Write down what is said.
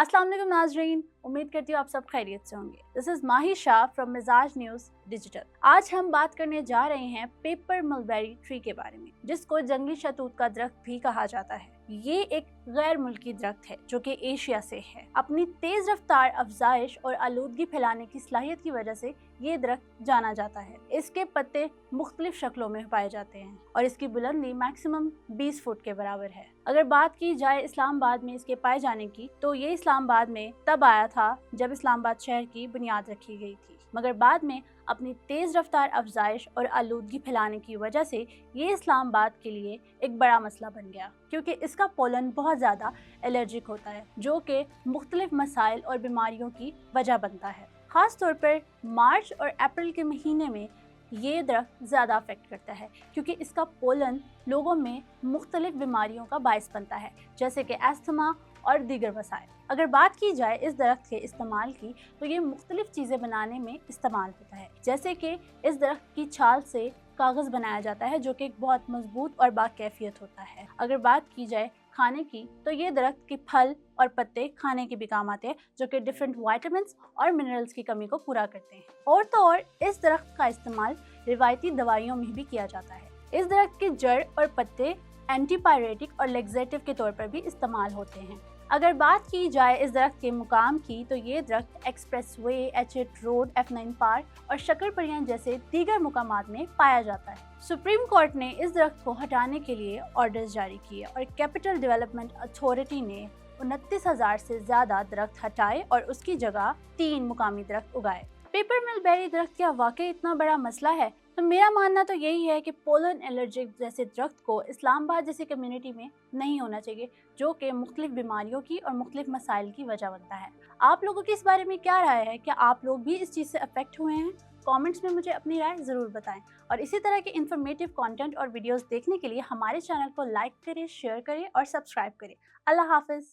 अस्सलाम वालेकुम नाजरीन, उम्मीद करती हूँ आप सब खैरियत से होंगे। This is Mahi Shah from मिजाज न्यूज डिजिटल। आज हम बात करने जा रहे हैं पेपर मलबेरी ट्री के बारे में, जिसको जंगली शहतूत का दरख्त भी कहा जाता है। ये एक गैर मुल्की दरख्त है जो कि एशिया से है। अपनी तेज रफ्तार अफजाइश और आलूदगी फैलाने की सलाहियत की वजह से ये दरख्त जाना जाता है। इसके पत्ते मुख्तलिफ शक्लों में पाए जाते हैं और इसकी बुलंदी मैक्सिमम 20 फुट के बराबर है। अगर बात की जाए इस्लामाबाद में इसके पाए जाने की, तो ये इस्लामाबाद में तब आया था जब इस्लामाबाद शहर की बुनियाद रखी गई थी, मगर बाद में अपनी तेज रफ्तार अफजाइश और आलूदगी फैलाने की वजह से ये इस्लामाबाद के लिए एक बड़ा मसला बन गया, क्योंकि इसका पोलन बहुत ज़्यादा एलर्जिक होता है जो कि मुख्तलिफ मसाइल और बीमारियों की वजह बनता है। ख़ास तौर पर मार्च और अप्रैल के महीने में ये दरख्त ज़्यादा अफेक्ट करता है, क्योंकि इसका पोलन लोगों में मुख्तलिफ बीमारियों का बायस बनता है, जैसे कि एस्थमा और दीगर मसाइल। अगर बात की जाए इस दरख्त के इस्तेमाल की, तो ये मुख्तलिफ चीज़ें बनाने में इस्तेमाल होता है, जैसे कि इस दरख्त की छाल से कागज़ बनाया जाता है जो कि बहुत मजबूत और बाकैफियत होता है। अगर बात की जाए खाने की, तो ये दरख्त के फल और पत्ते खाने के भी काम आते हैं, जो कि डिफरेंट विटामिन्स और मिनरल्स की कमी को पूरा करते हैं। और तो और इस दरख्त का इस्तेमाल रिवायती दवाइयों में भी किया जाता है। इस दरख्त के जड़ और पत्ते एंटीपायरेटिक और लेक्सेटिव के तौर पर भी इस्तेमाल होते हैं। अगर बात की जाए इस दरख्त के मुकाम की, तो ये दरख्त एक्सप्रेसवे, एच8 रोड, F9 पार्क और शक्करपरियां जैसे दीगर मुकामात में पाया जाता है। सुप्रीम कोर्ट ने इस दरख्त को हटाने के लिए ऑर्डर्स जारी किए और कैपिटल डेवलपमेंट अथॉरिटी ने 29,000 से ज़्यादा दरख्त हटाए और उसकी जगह 3 मुकामी दरख्त उगाए। पेपर मलबेरी दरख्त क्या वाकई इतना बड़ा मसला है? तो मेरा मानना तो यही है कि पोलन एलर्जिक जैसे दरख्त को इस्लामाबाद जैसी कम्युनिटी में नहीं होना चाहिए, जो कि मुख्तलिफ बीमारियों की और मुख्तलिफ मसाइल की वजह बनता है। आप लोगों की इस बारे में क्या राय है? क्या आप लोग भी इस चीज़ से अफेक्ट हुए हैं? कमेंट्स में मुझे अपनी राय ज़रूर बताएं और इसी तरह के इन्फॉर्मेटिव कंटेंट और वीडियोस देखने के लिए हमारे चैनल को लाइक करें, शेयर करें और सब्सक्राइब करें। अल्लाह हाफिज़।